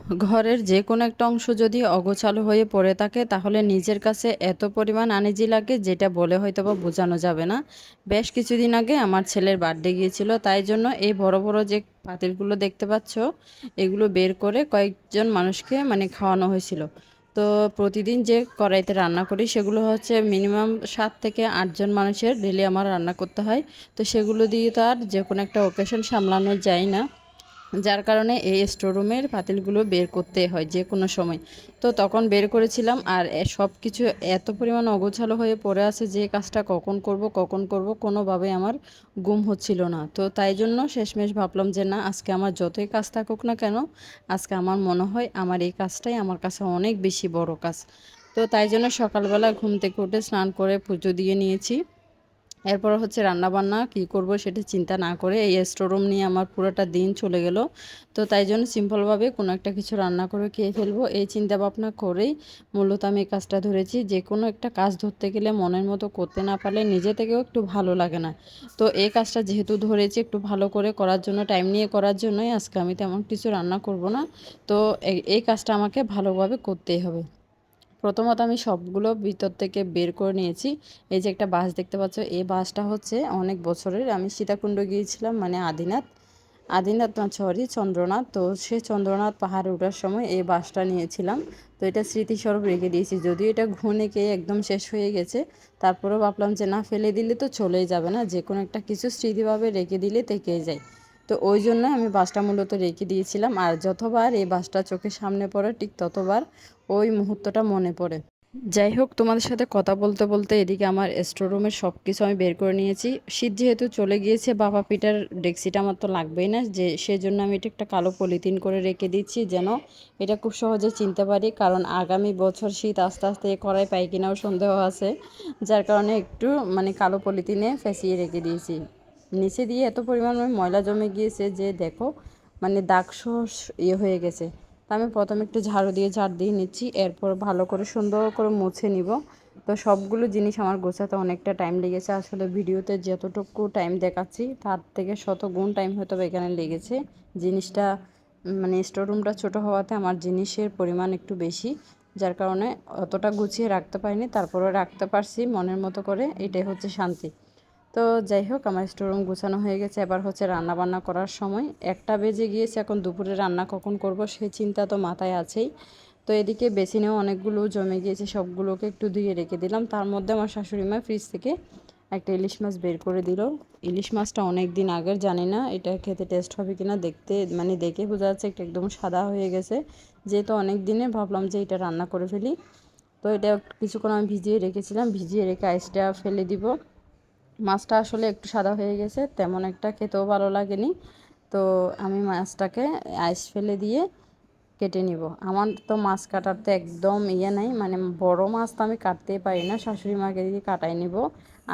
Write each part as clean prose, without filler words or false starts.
ঘরের যে কোনো একটা অংশ যদি অগোছালো হয়ে পড়ে থাকে তাহলে নিজের কাছে এত পরিমাণ আনইজি লাগে যেটা বলে হয়তো বা বোঝানো যাবে না। বেশ কিছুদিন আগে আমার ছেলের বার্থডে গিয়েছিল, তাই জন্য এই বড় বড় যে পাতিলগুলো দেখতে পাচ্ছ এগুলো বের করে কয়েকজন মানুষকে মানে খাওয়ানো হয়েছিল। তো প্রতিদিন যে কড়াইতে রান্না করি সেগুলো হচ্ছে মিনিমাম 7 থেকে 8 জন মানুষের ডেলি আমার রান্না করতে হয়। তো সেগুলো দিয়ে তো আর যে কোনো একটা ওকেশন সামলানো যায় না, যার কারণে এই স্টোররুমের পাতিলগুলো বের করতে হয় যে কোনো সময়। তো তখন বের করেছিলাম, আর সব কিছু এত পরিমাণ অগোছালো হয়ে পড়ে আছে যে কাজটা কখন করব কোনোভাবে আমার ঘুম হচ্ছিল না। তো তাই জন্য শেষমেশ ভাবলাম যে না, আজকে আমার যতই কাজ থাকুক না কেন, আজকে আমার মনে হয় আমার এই কাজটাই আমার কাছে অনেক বেশি বড় কাজ। তো তাই জন্য সকালবেলা ঘুম থেকে উঠে স্নান করে পুজো দিয়ে নিয়েছি। এরপর হচ্ছে রান্নাবান্না কি করব সেটা চিন্তা না করে এই স্টোর রুম নিয়ে আমার পুরোটা দিন চলে গেল। তো তাই জন্য সিম্পলভাবে কোনো একটা কিছু রান্না করে খেয়ে ফেলবো এই চিন্তা ভাবনা করেই মূলত আমি এই কাজটা ধরেছি। যে কোনো একটা কাজ ধরতে গেলে মনের মতো করতে না পারলে নিজে থেকেও একটু ভালো লাগে না। তো এই কাজটা যেহেতু ধরেছি একটু ভালো করে করার জন্য, টাইম নিয়ে করার জন্যই আজকে আমি তেমন কিছু রান্না করব না। তো এই কাজটা আমাকে ভালোভাবে করতেই হবে। প্রথমত আমি সবগুলো ভিতর থেকে বের করে নিয়েছি। এই যে একটা বাস দেখতে পাচ্ছ, এই বাসটা হচ্ছে অনেক বছরের। আমি সীতাকুণ্ড গিয়েছিলাম, মানে আদিনাথ না, সরি, চন্দ্রনাথ। তো সে চন্দ্রনাথ পাহাড়ে ওঠার সময় এই বাসটা নিয়েছিলাম। তো এটা স্মৃতিস্বরূপ রেখে দিয়েছি, যদিও এটা ঘুনে খেয়ে একদম শেষ হয়ে গেছে। তারপরেও ভাবলাম যে না, ফেলে দিলে তো চলেই যাবে না, যে কোনো একটা কিছু স্মৃতিভাবে রেখে দিলে থেকেই যায়। তো ওই জন্য আমি বাসটা মূলত রেখে দিয়েছিলাম, আর যতবার এই বাসটা চোখের সামনে পড়ে ঠিক ততবার ওই মুহূর্তটা মনে পড়ে। যাই হোক, তোমাদের সাথে কথা বলতে বলতে এদিকে আমার স্টোর রুমের সব কিছু আমি বের করে নিয়েছি। শীত যেহেতু চলে গিয়েছে, বাবা পিঠার ডেক্সিটা আমার তো লাগবেই না, যে সেজন্য আমি এটা একটা কালো পলিথিন করে রেখে দিচ্ছি, যেন এটা খুব সহজে চিনতে পারি। কারণ আগামী বছর শীত আস্তে আস্তে কড়াই পাই কিনাও সন্দেহ আছে, যার কারণে একটু মানে কালো পলিথিনে ফেঁসিয়ে রেখে দিয়েছি। নিচে দিয়ে এত পরিমাণ ময়লা জমে গিয়েছে যে দেখো, মানে দাগ সহ ইয়ে হয়ে গেছে। তা আমি প্রথমে একটু ঝাড়ু দিয়ে ঝাড় দিয়ে নিচ্ছি, এরপর ভালো করে সুন্দর করে মুছে নিব। তো সবগুলো জিনিস আমার গোছাতে অনেকটা টাইম লেগেছে, আসলে ভিডিওতে যতটুকু টাইম দেখাচ্ছি তার থেকে শতগুণ টাইম হয়তো এখানে লেগেছে। জিনিসটা মানে স্টোর রুমটা ছোটো হওয়াতে আমার জিনিসের পরিমাণ একটু বেশি, যার কারণে অতটা গুছিয়ে রাখতে পারিনি, তারপরে রাখতে পারছি মনের মতো করে, এটাই হচ্ছে শান্তি। তো যাই হোক, আমার স্টোররুম গুছানো হয়ে গেছে। এবার হচ্ছে রান্না বান্না করার সময়, 1টা বেজে গিয়েছে, এখন দুপুরে রান্না কখন করব সেই চিন্তা তো মাথায় আছেই। তো এদিকে বেসিনেও অনেকগুলো জমে গিয়েছে, সবগুলোকে একটু ধুয়ে রেখে দিলাম। তার মধ্যে আমার শাশুড়ি মা ফ্রিজ থেকে একটা ইলিশ মাছ বের করে দিল। ইলিশ মাছটা অনেক দিন আগের, জানি না এটা খেতে টেস্ট হবে কিনা, দেখতে মানে দেখে বোঝা যাচ্ছে একটা একদম সাদা হয়ে গেছে। যেহেতু অনেক দিনে ভাবলাম যে এটা রান্না করে ফেলি। তো এটা কিছুক্ষণ আমি ভিজিয়ে রেখেছিলাম, ভিজিয়ে রেখে আইসটা ফেলে দিব। মাছটা আসলে একটু সাদা হয়ে গেছে, তেমন একটা খেতেও ভালো লাগেনি। তো আমি মাছটাকে আইস ফেলে দিয়ে কেটে নিব। আমার তো মাছ কাটাতে একদম ইয়ে নাই, মানে বড় মাছ তো আমি কাটতেই পারি না, শাশুড়ি মাকে দিয়ে কাটাই নিব।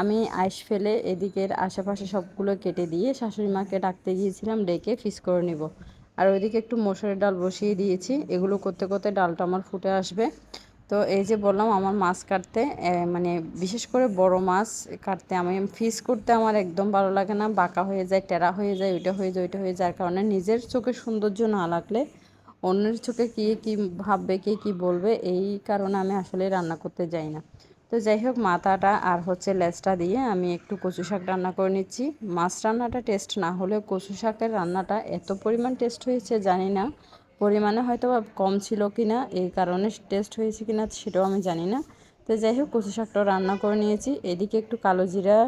আমি আইস ফেলে এদিকের আশেপাশে সবগুলো কেটে দিয়ে শাশুড়ি মাকে ডাকতে গিয়েছিলাম, ডেকে ফিস করে নিব। আর ওইদিকে একটু মসুরের ডাল বসিয়ে দিয়েছি, এগুলো করতে করতে ডালটা আমার ফুটে আসবে। তো এই যে বললাম, আমার মাছ কাটতে মানে বিশেষ করে বড় মাছ কাটতে আমি ফিস করতে আমার একদম ভালো লাগে না, বাঁকা হয়ে যায়, টেরা হয়ে যায়, ওইটা হয়ে যায়, ওইটা হয়ে যায়। যার কারণে নিজের চোখে সৌন্দর্য না লাগলে অন্যের চোখে কে কী ভাববে, কে কী বলবে, এই কারণে আমি আসলে রান্না করতে যাই না। তো যাই হোক, মাথাটা আর হচ্ছে লেজটা দিয়ে আমি একটু কচু শাক রান্না করে নিচ্ছি। মাছ রান্নাটা টেস্ট না হলেও কচু শাকের রান্নাটা এত পরিমাণ টেস্ট হয়েছে জানি না, পরিমাণে হয়তো বা কম ছিল কি না, এই কারণে টেস্ট হয়েছে কি না সেটাও আমি জানি না। তো যাই হোক, কচু শাকটাও রান্না করে নিয়েছি। এদিকে একটু কালো জিরা,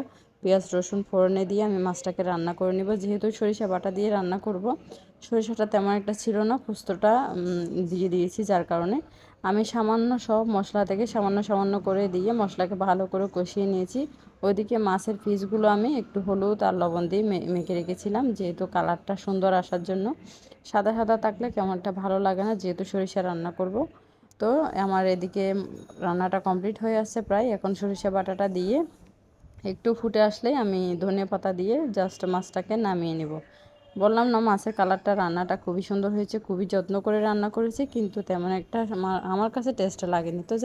পেঁয়াজ, রসুন ফোড়নে দিয়ে আমি মাছটাকে রান্না করে নেব। যেহেতু সরিষা বাটা দিয়ে রান্না করব, সরিষাটা তেমন একটা ছিল না, পোস্তটা দিয়ে দিয়েছি, যার কারণে আমি সামান্য সব মশলা থেকে সামান্য সামান্য করে দিয়ে মশলাকে ভালো করে কষিয়ে নিয়েছি। ওইদিকে মাছের পিসগুলো আমি একটু হলুদ আর লবণ দিয়ে মেখে রেখেছিলাম, যেহেতু কালারটা সুন্দর আসার জন্য। সাদা সাদা থাকলে কেমন একটা ভালো লাগে না, যেহেতু সরিষা রান্না করব। তো আমার এদিকে রান্নাটা কমপ্লিট হয়ে আসছে প্রায়, এখন সরিষা বাটাটা দিয়ে একটু ফুটে আসলেই আমি ধনিয়া পাতা দিয়ে জাস্ট মাছটাকে নামিয়ে নেব। বললাম না, মাছের কালারটা রান্নাটা খুবই সুন্দর হয়েছে, খুবই যত্ন করে রান্না করেছি, কিন্তু তেমন একটা আমার কাছে টেস্ট লাগেনি। তো